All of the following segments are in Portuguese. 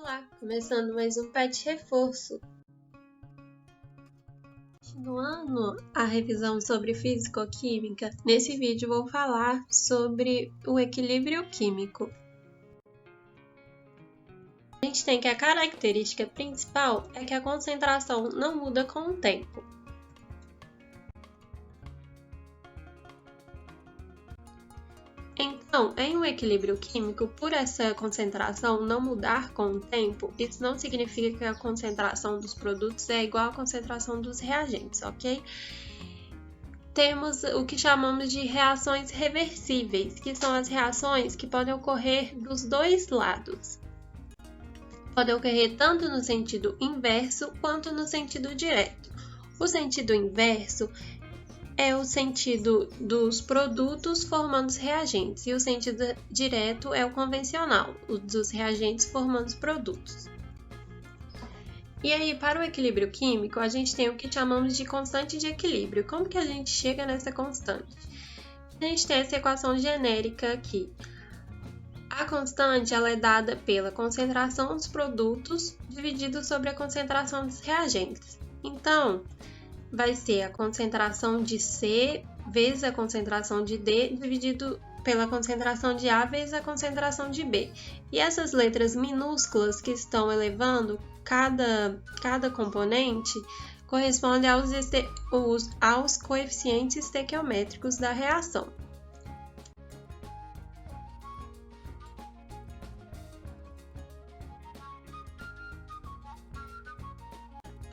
Olá, começando mais um PET Reforço. Continuando a revisão sobre físico-química, nesse vídeo vou falar sobre o equilíbrio químico. A gente tem que a característica principal é que a concentração não muda com o tempo. Então, em um equilíbrio químico, por essa concentração não mudar com o tempo, isso não significa que a concentração dos produtos é igual à concentração dos reagentes, ok? Temos o que chamamos de reações reversíveis, que são as reações que podem ocorrer dos dois lados. Podem ocorrer tanto no sentido inverso quanto no sentido direto. O sentido inverso é o sentido dos produtos formando os reagentes, e o sentido direto é o convencional, o dos reagentes formando os produtos. E aí, para o equilíbrio químico, a gente tem o que chamamos de constante de equilíbrio. Como que a gente chega nessa constante? A gente tem essa equação genérica aqui. A constante ela é dada pela concentração dos produtos dividido sobre a concentração dos reagentes. Então, vai ser a concentração de C vezes a concentração de D dividido pela concentração de A vezes a concentração de B. E essas letras minúsculas que estão elevando cada componente correspondem aos coeficientes estequiométricos da reação.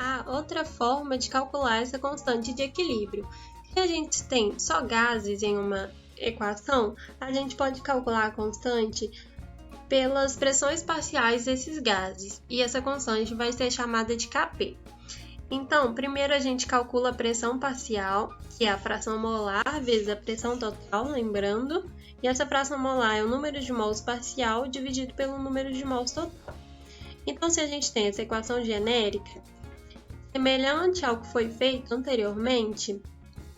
Há outra forma de calcular essa constante de equilíbrio. Se a gente tem só gases em uma equação, a gente pode calcular a constante pelas pressões parciais desses gases, e essa constante vai ser chamada de Kp. Então, primeiro a gente calcula a pressão parcial, que é a fração molar vezes a pressão total, lembrando, e essa fração molar é o número de mols parcial dividido pelo número de mols total. Então, se a gente tem essa equação genérica, semelhante ao que foi feito anteriormente,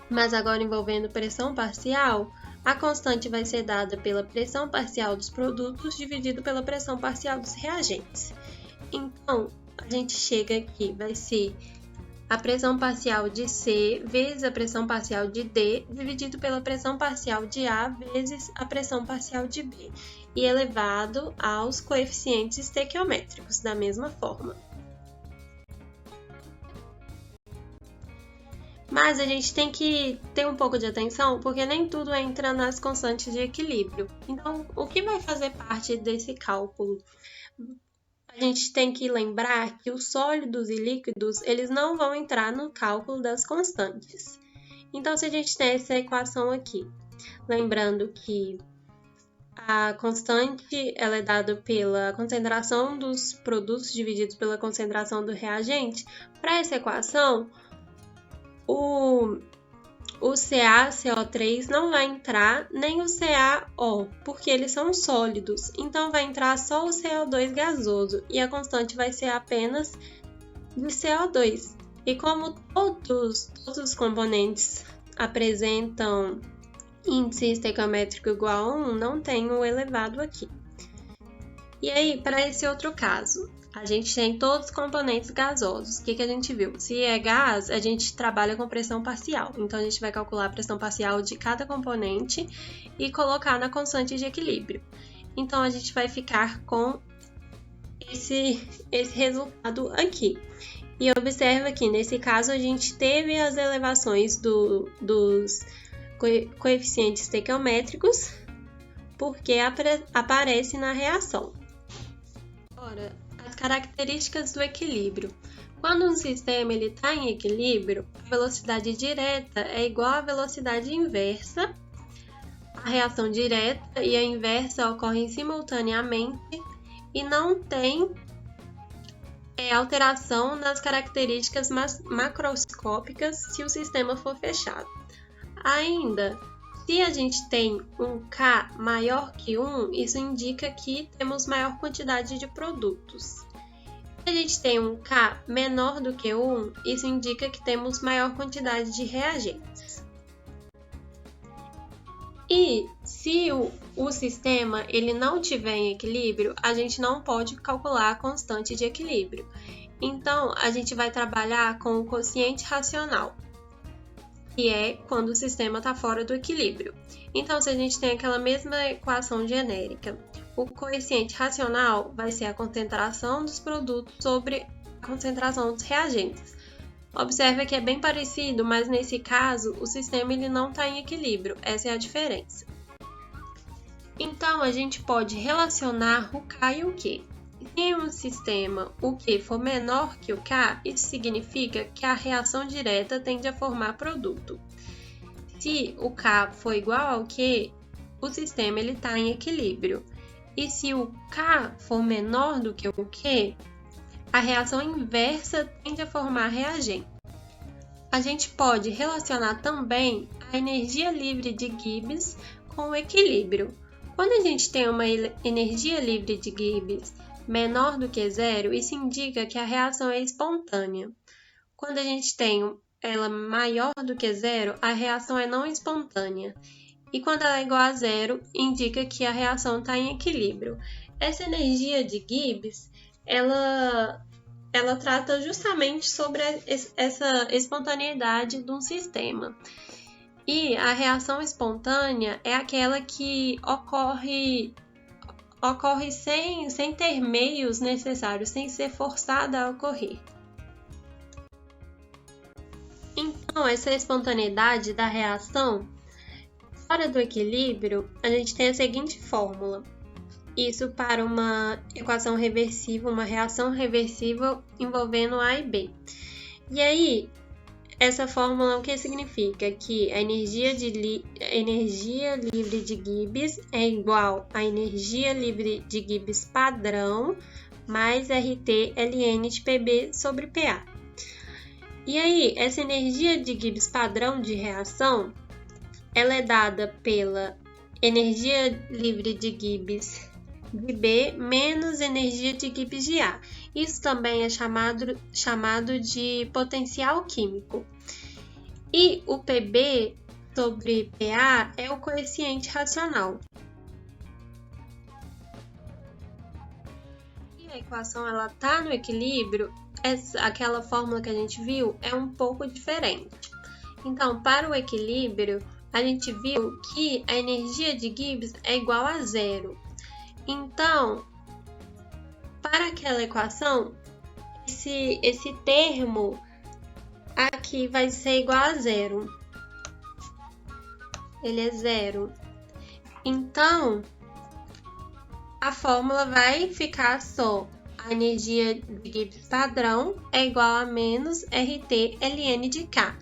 mas agora envolvendo pressão parcial, a constante vai ser dada pela pressão parcial dos produtos dividido pela pressão parcial dos reagentes. Então, a gente chega aqui, vai ser a pressão parcial de C vezes a pressão parcial de D dividido pela pressão parcial de A vezes a pressão parcial de B, e elevado aos coeficientes estequiométricos, da mesma forma. Mas a gente tem que ter um pouco de atenção, porque nem tudo entra nas constantes de equilíbrio. Então, o que vai fazer parte desse cálculo? A gente tem que lembrar que os sólidos e líquidos, eles não vão entrar no cálculo das constantes. Então, se a gente tem essa equação aqui, lembrando que a constante ela é dada pela concentração dos produtos divididos pela concentração do reagente, para essa equação, o CaCO3 não vai entrar, nem o CaO, porque eles são sólidos. Então, vai entrar só o CO2 gasoso, e a constante vai ser apenas de CO2. E como todos os componentes apresentam índice estequiométrico igual a 1, não tem o elevado aqui. E aí, para esse outro caso, a gente tem todos os componentes gasosos. O que a gente viu? Se é gás, a gente trabalha com pressão parcial. Então, a gente vai calcular a pressão parcial de cada componente e colocar na constante de equilíbrio. Então, a gente vai ficar com esse resultado aqui. E observa que, nesse caso, a gente teve as elevações dos coeficientes estequiométricos, porque aparece na reação. Agora, as características do equilíbrio. Quando um sistema está em equilíbrio, a velocidade direta é igual à velocidade inversa. A reação direta e a inversa ocorrem simultaneamente e não tem alteração nas características macroscópicas se o sistema for fechado. Ainda, se a gente tem um K maior que 1, isso indica que temos maior quantidade de produtos. Se a gente tem um K menor do que 1, isso indica que temos maior quantidade de reagentes. E se o sistema ele não estiver em equilíbrio, a gente não pode calcular a constante de equilíbrio. Então, a gente vai trabalhar com o quociente racional, que é quando o sistema está fora do equilíbrio. Então, se a gente tem aquela mesma equação genérica, o quociente racional vai ser a concentração dos produtos sobre a concentração dos reagentes. Observe que é bem parecido, mas nesse caso, o sistema ele não está em equilíbrio, essa é a diferença. Então, a gente pode relacionar o K e o Q. Se em um sistema o Q for menor que o K, isso significa que a reação direta tende a formar produto. Se o K for igual ao Q, o sistema está em equilíbrio. E se o K for menor do que o Q, a reação inversa tende a formar reagente. A gente pode relacionar também a energia livre de Gibbs com o equilíbrio. Quando a gente tem uma energia livre de Gibbs menor do que zero, isso indica que a reação é espontânea. Quando a gente tem ela maior do que zero, a reação é não espontânea. E quando ela é igual a zero, indica que a reação está em equilíbrio. Essa energia de Gibbs, ela trata justamente sobre essa espontaneidade de um sistema. E a reação espontânea é aquela que ocorre sem ter meios necessários, sem ser forçada a ocorrer. Então, essa espontaneidade da reação fora do equilíbrio, a gente tem a seguinte fórmula. Isso para uma equação reversível, uma reação reversível envolvendo A e B. E aí, essa fórmula o que significa? Que a energia livre de Gibbs é igual à energia livre de Gibbs padrão mais RT ln de PB sobre PA. E aí, essa energia de Gibbs padrão de reação, ela é dada pela energia livre de Gibbs de B menos energia de Gibbs de A. Isso também é chamado de potencial químico. E o PB sobre PA é o quociente racional. E a equação está no equilíbrio, aquela fórmula que a gente viu é um pouco diferente. Então, para o equilíbrio, a gente viu que a energia de Gibbs é igual a zero. Então, para aquela equação, esse termo aqui vai ser igual a zero. Ele é zero. Então, a fórmula vai ficar só a energia de Gibbs padrão é igual a menos RT ln de K.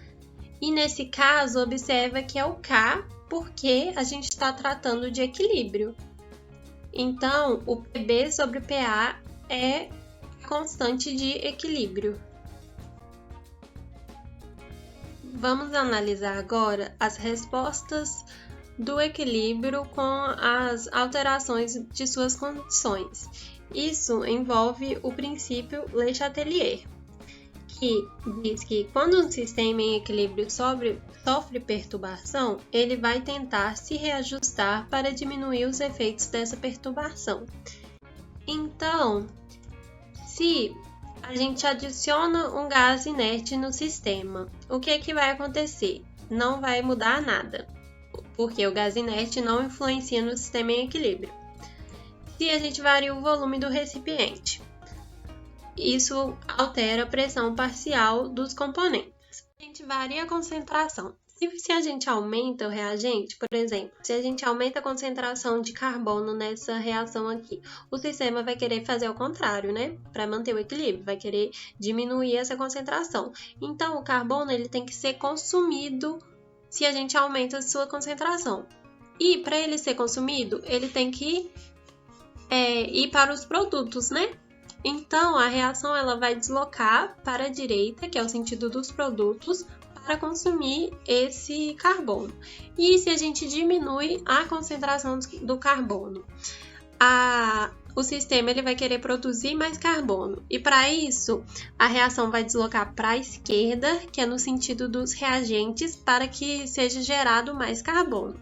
E nesse caso, observa que é o K porque a gente está tratando de equilíbrio. Então, o PB sobre PA é a constante de equilíbrio. Vamos analisar agora as respostas do equilíbrio com as alterações de suas condições. Isso envolve o princípio Le Chatelier, que diz que quando um sistema em equilíbrio sofre perturbação, ele vai tentar se reajustar para diminuir os efeitos dessa perturbação. Então, se a gente adiciona um gás inerte no sistema, o que vai acontecer? Não vai mudar nada, porque o gás inerte não influencia no sistema em equilíbrio. Se a gente varia o volume do recipiente, isso altera a pressão parcial dos componentes. A gente varia a concentração. Se a gente aumenta o reagente, por exemplo, se a gente aumenta a concentração de carbono nessa reação aqui, o sistema vai querer fazer o contrário, né? Para manter o equilíbrio, vai querer diminuir essa concentração. Então, o carbono ele tem que ser consumido se a gente aumenta a sua concentração. E para ele ser consumido, ele tem que ir para os produtos, né? Então, a reação ela vai deslocar para a direita, que é o sentido dos produtos, para consumir esse carbono. E se a gente diminui a concentração do carbono, o sistema ele vai querer produzir mais carbono. E para isso, a reação vai deslocar para a esquerda, que é no sentido dos reagentes, para que seja gerado mais carbono.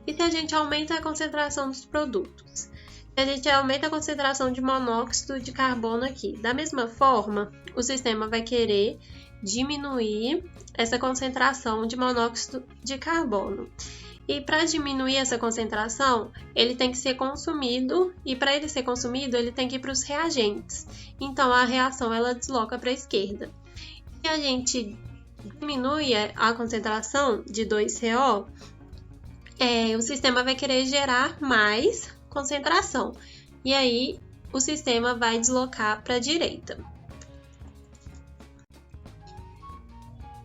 E se a gente aumenta a concentração dos produtos? Se a gente aumenta a concentração de monóxido de carbono aqui, da mesma forma, o sistema vai querer diminuir essa concentração de monóxido de carbono. E para diminuir essa concentração, ele tem que ser consumido, e para ele ser consumido, ele tem que ir para os reagentes. Então, a reação ela desloca para a esquerda. Se a gente diminui a concentração de 2CO, o sistema vai querer gerar mais concentração. E aí, o sistema vai deslocar para a direita.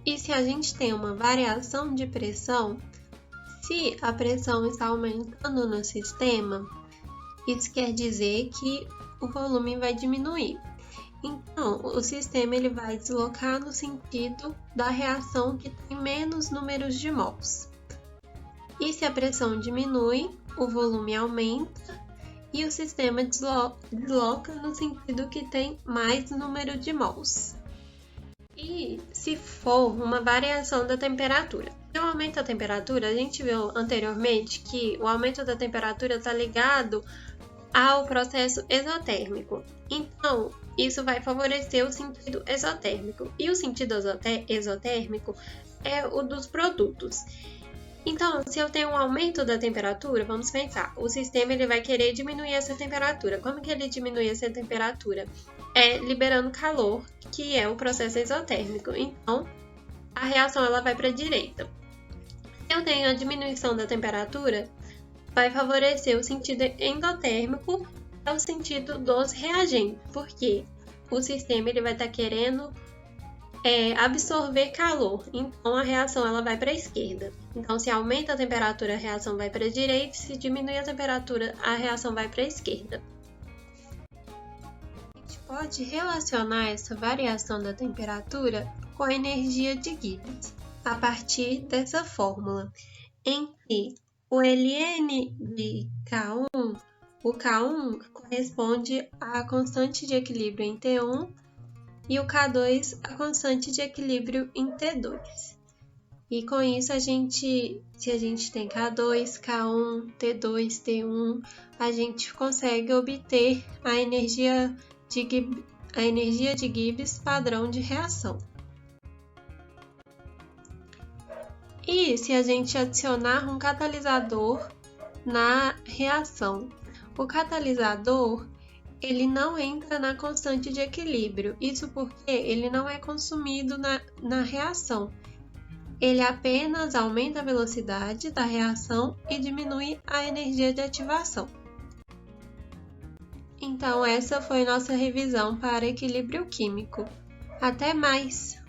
E se a gente tem uma variação de pressão, se a pressão está aumentando no sistema, isso quer dizer que o volume vai diminuir. Então, o sistema ele vai deslocar no sentido da reação que tem menos números de mols. E se a pressão diminui, o volume aumenta e o sistema desloca no sentido que tem mais número de mols. E se for uma variação da temperatura? Se eu aumento a temperatura, a gente viu anteriormente que o aumento da temperatura está ligado ao processo exotérmico. Então, isso vai favorecer o sentido exotérmico. E o sentido exotérmico é o dos produtos. Então, se eu tenho um aumento da temperatura, vamos pensar, o sistema ele vai querer diminuir essa temperatura. Como que ele diminui essa temperatura? Liberando calor, que é o processo exotérmico. Então, a reação ela vai para a direita. Se eu tenho a diminuição da temperatura, vai favorecer o sentido endotérmico, é o sentido dos reagentes, porque o sistema ele vai estar querendo absorver calor, então a reação ela vai para a esquerda. Então, se aumenta a temperatura, a reação vai para a direita, se diminui a temperatura, a reação vai para a esquerda. A gente pode relacionar essa variação da temperatura com a energia de Gibbs, a partir dessa fórmula, em que o ln de K1, o K1 corresponde à constante de equilíbrio em T1 e o K2 a constante de equilíbrio em T2. E com isso, se a gente tem K2, K1, T2, T1, a gente consegue obter a energia de Gibbs padrão de reação. E se a gente adicionar um catalisador na reação? O catalisador ele não entra na constante de equilíbrio, isso porque ele não é consumido na reação. Ele apenas aumenta a velocidade da reação e diminui a energia de ativação. Então, essa foi nossa revisão para equilíbrio químico. Até mais!